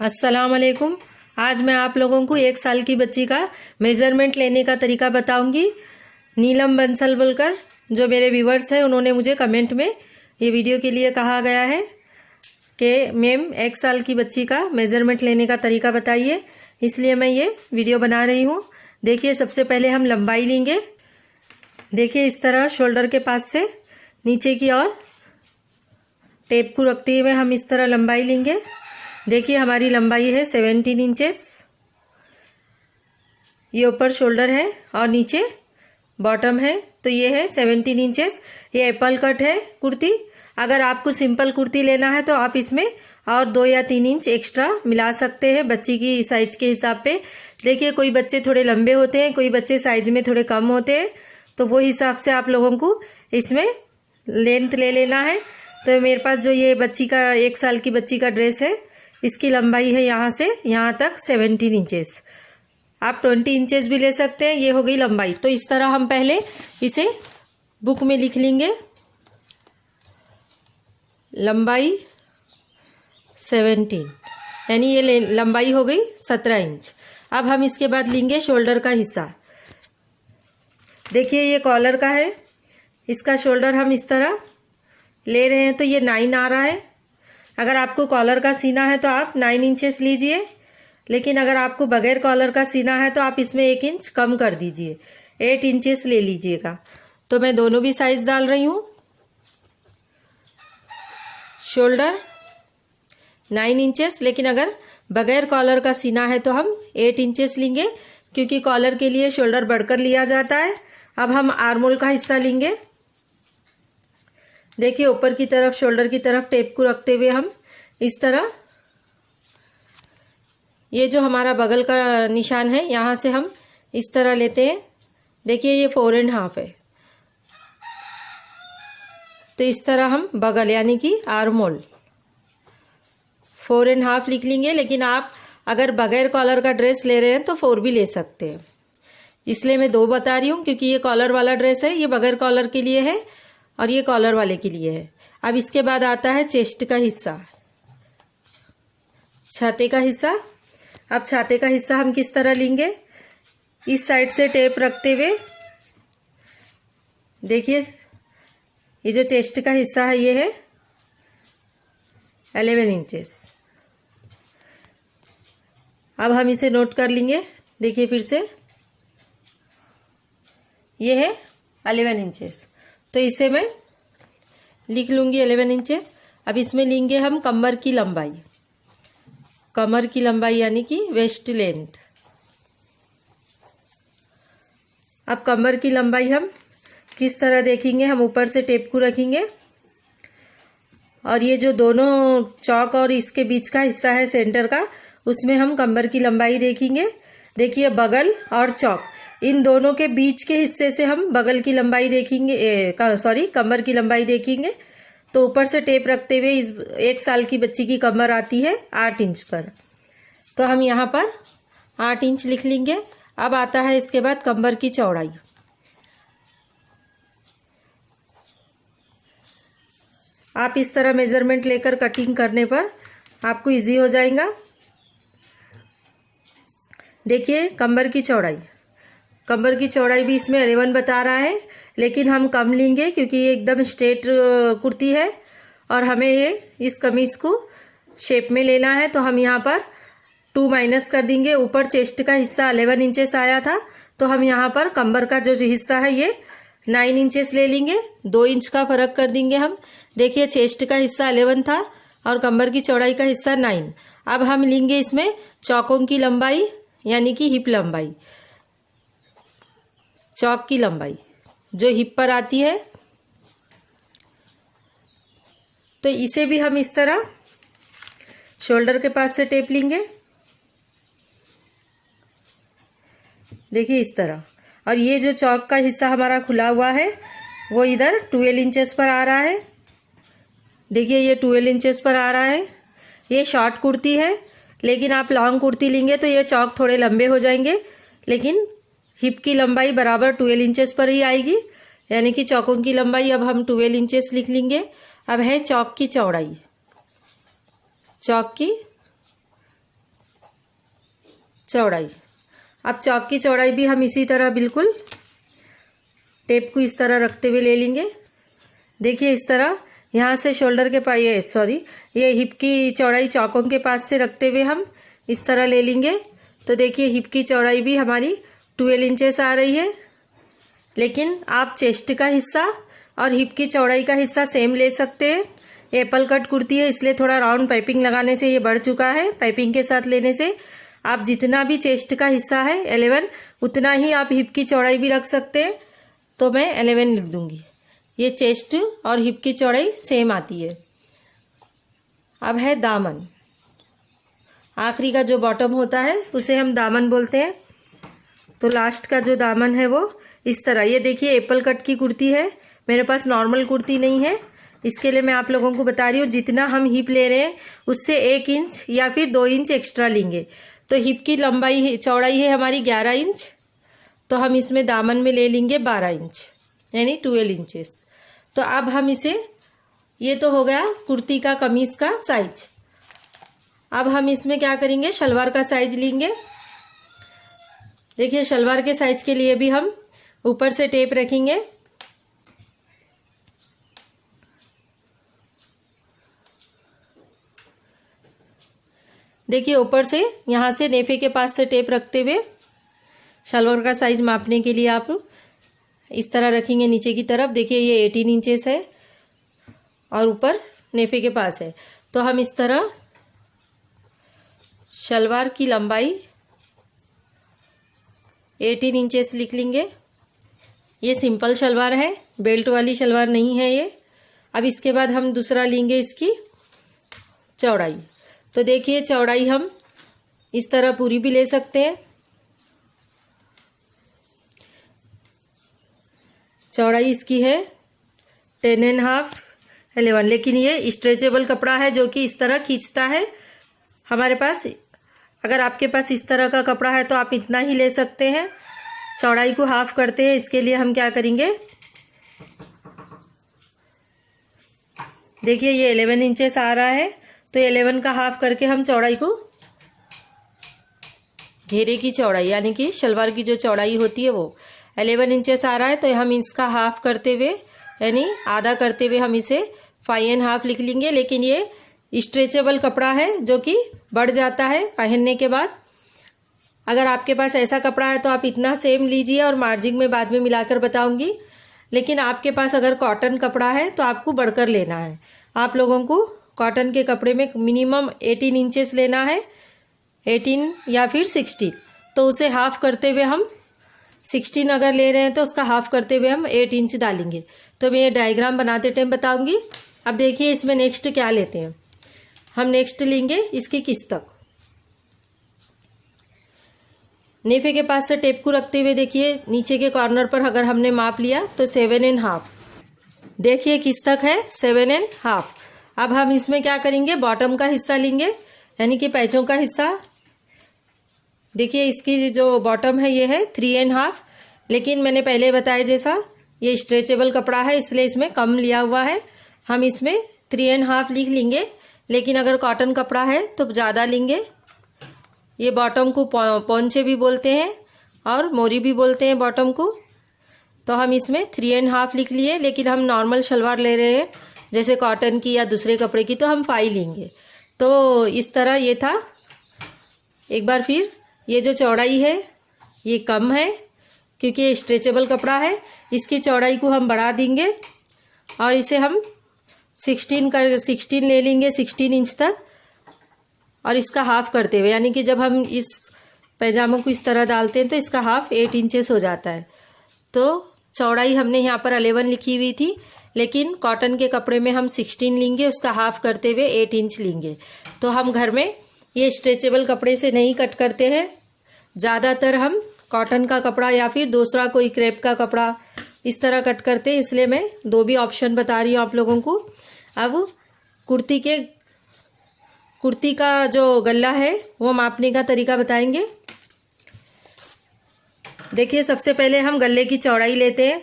अस्सलाम वालेकुम। आज मैं आप लोगों को 1 साल की बच्ची का मेज़रमेंट लेने का तरीका बताऊंगी। नीलम बंसल बोलकर जो मेरे व्यूवर्स हैं उन्होंने मुझे कमेंट में ये वीडियो के लिए कहा गया है कि मैम 1 साल की बच्ची का मेज़रमेंट लेने का तरीका बताइए, इसलिए मैं ये वीडियो बना रही हूँ। देखिए, सबसे पहले हम लंबाई लेंगे। देखिए, इस तरह शोल्डर के पास से नीचे की ओर टेप को रखते हुए हम इस तरह लंबाई लेंगे। देखिए, हमारी लंबाई है 17 इंचेस। ये ऊपर शोल्डर है और नीचे बॉटम है, तो ये है 17 इंचेस। ये एप्पल कट है कुर्ती। अगर आपको सिंपल कुर्ती लेना है तो आप इसमें और 2 या 3 इंच एक्स्ट्रा मिला सकते हैं बच्ची की साइज के हिसाब पे। देखिए, कोई बच्चे थोड़े लंबे होते हैं, कोई बच्चे साइज में थोड़े कम होते हैं, तो वो हिसाब से आप लोगों को इसमें लेंथ ले लेना है। तो मेरे पास जो ये बच्ची का 1 साल की बच्ची का ड्रेस है, इसकी लंबाई है यहाँ से यहाँ तक 17 इंचेस। आप 20 इंचेस भी ले सकते हैं। ये हो गई लंबाई। तो इस तरह हम पहले इसे बुक में लिख लेंगे। लंबाई 17 यानी ये लंबाई हो गई 17 इंच। अब हम इसके बाद लेंगे शोल्डर का हिस्सा। देखिए, ये कॉलर का है, इसका शोल्डर हम इस तरह ले रहे हैं तो ये 9 आ रहा है। अगर आपको कॉलर का सीना है तो आप 9 इंचेस लीजिए, लेकिन अगर आपको बगैर कॉलर का सीना है तो आप इसमें 1 इंच कम कर दीजिए, 8 इंचेस ले लीजिएगा। तो मैं दोनों भी साइज डाल रही हूँ। शोल्डर 9 इंचेस, लेकिन अगर बगैर कॉलर का सीना है तो हम 8 इंचेस लेंगे, क्योंकि कॉलर के लिए शोल्डर बढ़कर लिया जाता है। अब हम आर्मोल का हिस्सा लेंगे। देखिए, ऊपर की तरफ शोल्डर की तरफ टेप को रखते हुए हम इस तरह, ये जो हमारा बगल का निशान है यहाँ से हम इस तरह लेते हैं। देखिए, ये 4.5 है, तो इस तरह हम बगल यानी कि आर्मोल 4.5 लिख लेंगे। लेकिन आप अगर बगैर कॉलर का ड्रेस ले रहे हैं तो 4 भी ले सकते हैं। इसलिए मैं 2 बता रही हूँ, क्योंकि ये कॉलर वाला ड्रेस है, ये बगैर कॉलर के लिए है और ये कॉलर वाले के लिए है। अब इसके बाद आता है चेस्ट का हिस्सा, छाती का हिस्सा। अब छाती का हिस्सा हम किस तरह लेंगे? इस साइड से टेप रखते हुए देखिए, ये जो चेस्ट का हिस्सा है ये है 11 इंचेस। अब हम इसे नोट कर लेंगे। देखिए, फिर से ये है 11 इंचेस, तो इसे मैं लिख लूँगी 11 इंचेस। अब इसमें लेंगे हम कमर की लंबाई, कमर की लंबाई यानी कि वेस्ट लेंथ। अब कमर की लंबाई हम किस तरह देखेंगे? हम ऊपर से टेप को रखेंगे और ये जो दोनों चौक और इसके बीच का हिस्सा है सेंटर का, उसमें हम कमर की लंबाई देखेंगे। देखिए, बगल और चौक इन दोनों के बीच के हिस्से से हम बगल की लंबाई देखेंगे, कमर की लंबाई देखेंगे। तो ऊपर से टेप रखते हुए इस 1 साल की बच्ची की कमर आती है 8 इंच पर, तो हम यहाँ पर 8 इंच लिख लेंगे। अब आता है इसके बाद कमर की चौड़ाई। आप इस तरह मेजरमेंट लेकर कटिंग करने पर आपको इजी हो जाएगा। देखिए, कमर की चौड़ाई, कमर की चौड़ाई भी इसमें 11 बता रहा है, लेकिन हम कम लेंगे क्योंकि ये एकदम स्ट्रेट कुर्ती है और हमें ये इस कमीज को शेप में लेना है। तो हम यहाँ पर 2 माइनस कर देंगे। ऊपर चेस्ट का हिस्सा 11 इंचेस आया था, तो हम यहाँ पर कमर का जो हिस्सा है ये 9 इंचेस ले लेंगे। 2 इंच का फर्क कर देंगे हम। देखिए, चेस्ट का हिस्सा 11 था और कमर की चौड़ाई का हिस्सा 9। अब हम लेंगे इसमें चौकों की लंबाई यानी कि हिप लंबाई, चौक की लंबाई जो हिप पर आती है। तो इसे भी हम इस तरह शोल्डर के पास से टेप लेंगे। देखिए, इस तरह। और ये जो चौक का हिस्सा हमारा खुला हुआ है वो इधर 12 इंचेस पर आ रहा है। देखिए, ये 12 इंचेस पर आ रहा है। ये शॉर्ट कुर्ती है, लेकिन आप लॉन्ग कुर्ती लेंगे तो ये चौक थोड़े लंबे हो जाएंगे, लेकिन हिप की लंबाई बराबर 12 इंचेस पर ही आएगी, यानी कि चौकों की लंबाई अब हम 12 इंचेस लिख लेंगे। अब है चौक की चौड़ाई, चौक की चौड़ाई। अब चौक की चौड़ाई भी हम इसी तरह बिल्कुल टेप को इस तरह रखते हुए ले लेंगे। देखिए इस तरह यहाँ से शोल्डर के पास ये हिप की चौड़ाई चौकों के पास से रखते हुए हम इस तरह ले लेंगे। तो देखिए हिप की चौड़ाई भी हमारी 12 इंचेस आ रही है। लेकिन आप चेस्ट का हिस्सा और हिप की चौड़ाई का हिस्सा सेम ले सकते हैं। एप्पल कट कुर्ती है इसलिए थोड़ा राउंड पाइपिंग लगाने से ये बढ़ चुका है। पाइपिंग के साथ लेने से आप जितना भी चेस्ट का हिस्सा है 11, उतना ही आप हिप की चौड़ाई भी रख सकते हैं। तो मैं 11 लिख दूंगी। ये चेस्ट और हिप की चौड़ाई सेम आती है। अब है दामन। आखिरी का जो बॉटम होता है उसे हम दामन बोलते हैं। तो लास्ट का जो दामन है वो इस तरह, ये देखिए एप्पल कट की कुर्ती है, मेरे पास नॉर्मल कुर्ती नहीं है, इसके लिए मैं आप लोगों को बता रही हूँ जितना हम हिप ले रहे हैं उससे 1 इंच या फिर 2 इंच एक्स्ट्रा लेंगे। तो हिप की लंबाई चौड़ाई है हमारी 11 इंच, तो हम इसमें दामन में ले लेंगे 12 इंच यानी 12 इंचेस। तो अब हम इसे, ये तो हो गया कुर्ती का कमीज का साइज। अब हम इसमें क्या करेंगे, शलवार का साइज लेंगे। देखिए शलवार के साइज के लिए भी हम ऊपर से टेप रखेंगे। देखिए ऊपर से यहाँ से नेफे के पास से टेप रखते हुए शलवार का साइज मापने के लिए आप इस तरह रखेंगे नीचे की तरफ। देखिए ये 18 इंचेस है और ऊपर नेफे के पास है। तो हम इस तरह शलवार की लंबाई 18 इंचेस लिख लेंगे। ये सिंपल शलवार है, बेल्ट वाली शलवार नहीं है ये। अब इसके बाद हम दूसरा लेंगे इसकी चौड़ाई। तो देखिए चौड़ाई हम इस तरह पूरी भी ले सकते हैं। चौड़ाई इसकी है 10.5, 11, लेकिन ये स्ट्रेचेबल कपड़ा है जो कि इस तरह खींचता है। हमारे पास, अगर आपके पास इस तरह का कपड़ा है तो आप इतना ही ले सकते हैं। चौड़ाई को हाफ करते हैं, इसके लिए हम क्या करेंगे, देखिए ये 11 इंचेस आ रहा है, तो 11 का हाफ करके हम चौड़ाई को, घेरे की चौड़ाई यानी कि शलवार की जो चौड़ाई होती है वो 11 इंचेस आ रहा है, तो हम इसका हाफ करते हुए यानी आधा करते हुए हम इसे 5.5 लिख लेंगे। लेकिन ये स्ट्रेचेबल कपड़ा है जो कि बढ़ जाता है पहनने के बाद। अगर आपके पास ऐसा कपड़ा है तो आप इतना सेम लीजिए और मार्जिन में बाद में मिलाकर बताऊंगी। लेकिन आपके पास अगर कॉटन कपड़ा है तो आपको बढ़कर लेना है। आप लोगों को कॉटन के कपड़े में मिनिमम 18 इंचेस लेना है, 18 या फिर 16। तो उसे हाफ करते हुए हम 16 अगर ले रहे हैं तो उसका हाफ करते हुए हम 8 इंच डालेंगे। तो मैं ये डायग्राम बनाते टाइम बताऊंगी। अब देखिए इसमें नेक्स्ट क्या लेते हैं। हम नेक्स्ट लेंगे इसकी किस्तक। नेफे के पास से टेप को रखते हुए देखिए नीचे के कॉर्नर पर अगर हमने माप लिया तो 7.5। देखिए किस्तक है 7.5। अब हम इसमें क्या करेंगे, बॉटम का हिस्सा लेंगे यानी कि पैचों का हिस्सा। देखिए इसकी जो बॉटम है ये है 3.5, लेकिन मैंने पहले बताया जैसा ये स्ट्रेचेबल कपड़ा है इसलिए इसमें कम लिया हुआ है। हम इसमें 3.5 लिख लेंगे, लेकिन अगर कॉटन कपड़ा है तो ज़्यादा लेंगे। ये बॉटम को पोंचे भी बोलते हैं और मोरी भी बोलते हैं बॉटम को। तो हम इसमें 3.5 लिख लिए, लेकिन हम नॉर्मल शलवार ले रहे हैं जैसे कॉटन की या दूसरे कपड़े की तो हम 5 लेंगे। तो इस तरह ये था। एक बार फिर ये जो चौड़ाई है ये कम है क्योंकि ये स्ट्रेचेबल कपड़ा है। इसकी चौड़ाई को हम बढ़ा देंगे और इसे हम 16 ले लेंगे, 16 इंच तक। और इसका हाफ करते हुए यानी कि जब हम इस पैजामा को इस तरह डालते हैं तो इसका हाफ 8 इंचेस हो जाता है। तो चौड़ाई हमने यहाँ पर 11 लिखी हुई थी, लेकिन कॉटन के कपड़े में हम 16 लेंगे, उसका हाफ करते हुए 8 इंच लेंगे। तो हम घर में ये स्ट्रेचेबल कपड़े से नहीं कट करते हैं, ज़्यादातर हम कॉटन का कपड़ा या फिर दूसरा कोई क्रेप का कपड़ा इस तरह कट करते हैं। इसलिए मैं 2 भी ऑप्शन बता रही हूँ आप लोगों को। अब कुर्ती का जो गला है वो मापने का तरीका बताएंगे। देखिए सबसे पहले हम गले की चौड़ाई लेते हैं।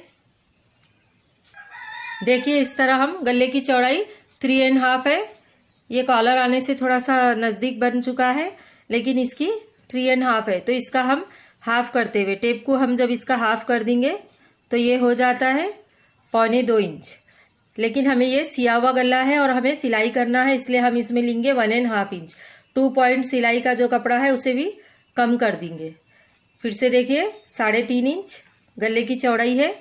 देखिए इस तरह हम गले की चौड़ाई 3.5 है। ये कॉलर आने से थोड़ा सा नज़दीक बन चुका है, लेकिन इसकी 3.5 है, तो इसका हम हाफ करते हुए टेप को हम जब इसका हाफ कर देंगे तो ये हो जाता है 1.25 इंच। लेकिन हमें ये सिया हुआ गला है और हमें सिलाई करना है, इसलिए हम इसमें लेंगे 1.5 इंच। 2 पॉइंट सिलाई का जो कपड़ा है उसे भी कम कर देंगे। फिर से देखिए 3.5 इंच गले की चौड़ाई है,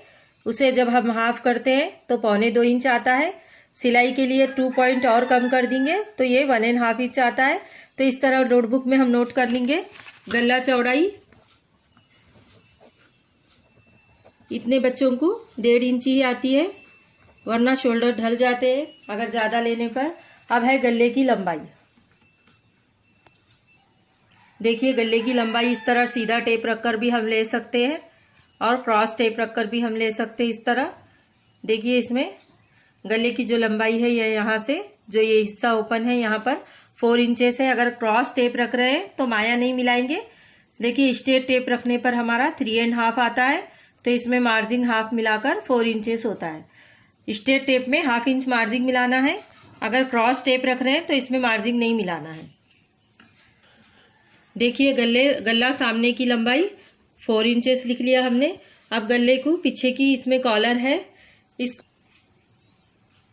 उसे जब हम हाफ करते हैं तो 1.25 इंच आता है। सिलाई के लिए 2 पॉइंट और कम कर देंगे तो ये 1.5 इंच आता है। तो इस तरह नोटबुक में हम नोट कर लेंगे गला चौड़ाई इतने बच्चों को 1.5 इंच ही आती है, वरना शोल्डर ढल जाते हैं अगर ज़्यादा लेने पर। अब है गले की लंबाई। देखिए गले की लंबाई इस तरह सीधा टेप रखकर भी हम ले सकते हैं और क्रॉस टेप रखकर भी हम ले सकते हैं इस तरह। देखिए इसमें गले की जो लंबाई है ये यहाँ से जो ये हिस्सा ओपन है यहाँ पर 4 इंचेस है। अगर क्रॉस टेप रख रहे हैं तो माया नहीं मिलाएंगे। देखिए स्ट्रेट टेप रखने पर हमारा 3.5 आता है, तो इसमें मार्जिन हाफ मिलाकर 4 इंचेस होता है। स्ट्रेट टेप में 1/2 इंच मार्जिन मिलाना है, अगर क्रॉस टेप रख रहे हैं तो इसमें मार्जिन नहीं मिलाना है। देखिए गला सामने की लंबाई 4 इंचेस लिख लिया हमने। अब गले को पीछे की इसमें कॉलर है, इस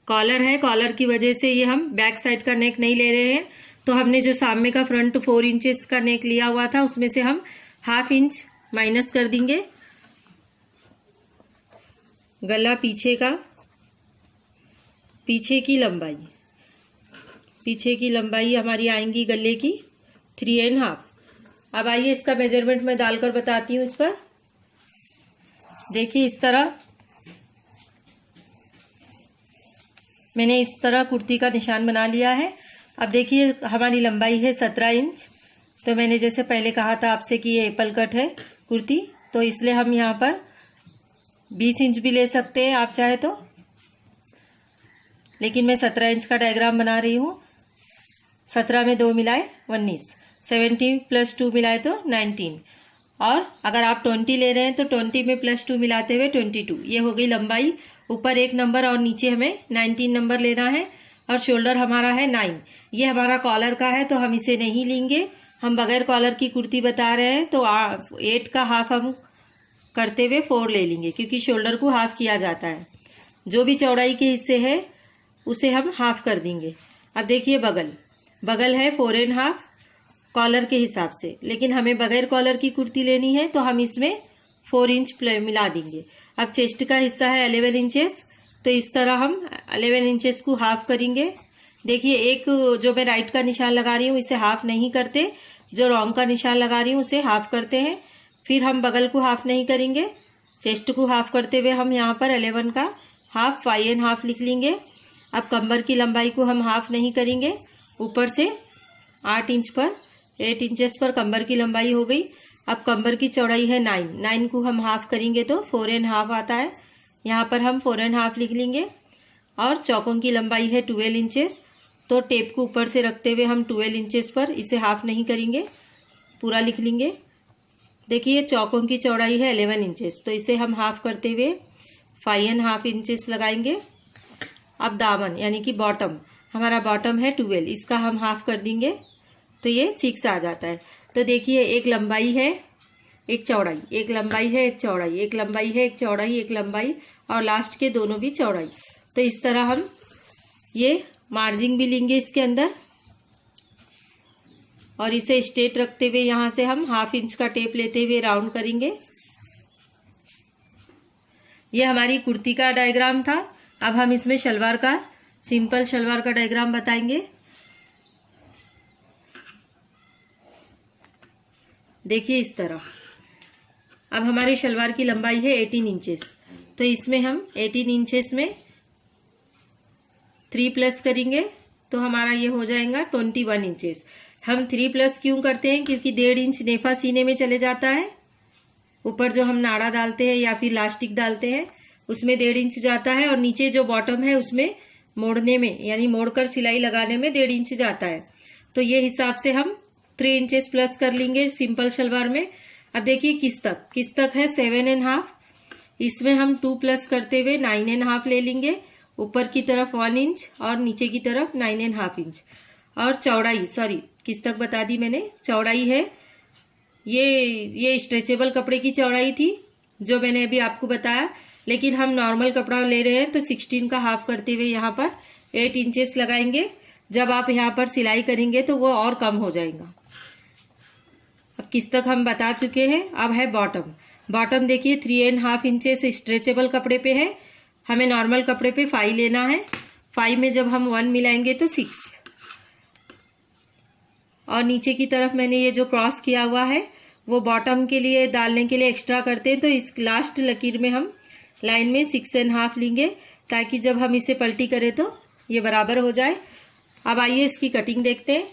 कॉलर की वजह से ये हम बैक साइड का नेक नहीं ले रहे हैं, तो हमने जो सामने का फ्रंट 4 इंचेस का नेक लिया हुआ था उसमें से हम 1/2 इंच माइनस कर देंगे। गला पीछे की लंबाई हमारी आएंगी गले की 3.5। अब आइए इसका मेजरमेंट मैं डालकर बताती हूँ इस पर। देखिए इस तरह मैंने इस तरह कुर्ती का निशान बना लिया है। अब देखिए हमारी लंबाई है 17 इंच, तो मैंने जैसे पहले कहा था आपसे कि ये एप्पल कट है कुर्ती, तो इसलिए हम यहाँ पर 20 इंच भी ले सकते हैं आप चाहे तो, लेकिन मैं 17 इंच का डायग्राम बना रही हूँ। 17 में 2 मिलाए 19, 17 + 2 मिलाए तो 19, और अगर आप 20 ले रहे हैं तो 20 में +2 मिलाते हुए 22। ये हो गई लंबाई। ऊपर 1 नंबर और नीचे हमें 19 नंबर लेना है, और शोल्डर हमारा है 9। ये हमारा कॉलर का है तो हम इसे नहीं लेंगे, हम बगैर कॉलर की कुर्ती बता रहे हैं, तो 8 का हाफ हम करते हुए 4 ले लेंगे, क्योंकि शोल्डर को हाफ किया जाता है। जो भी चौड़ाई के हिस्से है उसे हम हाफ कर देंगे। अब देखिए बगल है 4.5 कॉलर के हिसाब से, लेकिन हमें बगैर कॉलर की कुर्ती लेनी है तो हम इसमें 4 इंच मिला देंगे। अब चेस्ट का हिस्सा है 11 इंचेस, तो इस तरह हम 11 इंचेस को हाफ करेंगे। देखिए एक जो मैं राइट का निशान लगा रही हूँ इसे हाफ नहीं करते, जो रॉन्ग का निशान लगा रही हूँ उसे हाफ करते हैं। फिर हम बगल को हाफ नहीं करेंगे, चेस्ट को हाफ करते हुए हम यहाँ पर 11 का हाफ 5.5 लिख लेंगे। अब कमर की लंबाई को हम हाफ नहीं करेंगे, ऊपर से 8 इंचेस पर कमर की लंबाई हो गई। अब कमर की चौड़ाई है 9 को हम हाफ करेंगे तो 4.5 आता है, यहाँ पर हम 4.5 लिख लेंगे। और चौकों की लंबाई है 12 इंचेस, तो टेप को ऊपर से रखते हुए हम 12 इंचेस पर इसे हाफ नहीं करेंगे, पूरा लिख लेंगे। देखिए चौकों की चौड़ाई है 11 इंचेस, तो इसे हम हाफ करते हुए 5.5 इंचेस लगाएंगे। अब दामन यानी कि बॉटम, हमारा बॉटम है 12, इसका हम हाफ कर देंगे तो ये 6 आ जाता है। तो देखिए एक लंबाई है एक चौड़ाई, एक लंबाई है एक चौड़ाई, एक लंबाई है एक चौड़ाई, एक लंबाई, और लास्ट के दोनों भी चौड़ाई। तो इस तरह हम ये मार्जिन भी लेंगे इसके अंदर, और इसे स्ट्रेट रखते हुए यहाँ से हम 1/2 इंच का टेप लेते हुए राउंड करेंगे। ये हमारी कुर्ती का डायग्राम था। अब हम इसमें शलवार का, सिंपल शलवार का डायग्राम बताएंगे। देखिए इस तरह। अब हमारी शलवार की लंबाई है 18 इंचेस, तो इसमें हम 18 इंचेस में 3 प्लस करेंगे तो हमारा ये हो जाएगा 21 इंचेस। हम 3 प्लस क्यों करते हैं, क्योंकि 1.5 इंच नेफा सीने में चले जाता है। ऊपर जो हम नाड़ा डालते हैं या फिर लास्टिक डालते हैं उसमें 1.5 इंच जाता है, और नीचे जो बॉटम है उसमें मोड़ने में यानी मोड़कर सिलाई लगाने में 1.5 इंच जाता है। तो ये हिसाब से हम 3 इंचेस प्लस कर लेंगे सिंपल शलवार में। अब देखिए किस तक है 7.5, इसमें हम 2 प्लस करते हुए 9.5 ले लेंगे। ऊपर की तरफ 1 इंच और नीचे की तरफ 9.5 इंच। और चौड़ाई, सॉरी किस तक बता दी मैंने, चौड़ाई है ये स्ट्रेचेबल कपड़े की चौड़ाई थी जो मैंने अभी आपको बताया, लेकिन हम नॉर्मल कपड़ा ले रहे हैं तो 16 का हाफ करते हुए यहाँ पर 8 इंचेस लगाएंगे। जब आप यहाँ पर सिलाई करेंगे तो वो और कम हो जाएगा। अब किस तक हम बता चुके हैं। अब है बॉटम। बॉटम देखिए 3.5 इंचेस स्ट्रेचेबल कपड़े पे है, हमें नॉर्मल कपड़े पे 5 लेना है। 5 में जब हम 1 मिलाएंगे तो 6, और नीचे की तरफ मैंने ये जो क्रॉस किया हुआ है वो बॉटम के लिए डालने के लिए एक्स्ट्रा करते हैं, तो इस लास्ट लकीर में हम लाइन में 6.5 लेंगे ताकि जब हम इसे पलटी करें तो ये बराबर हो जाए। अब आइए इसकी कटिंग देखते हैं।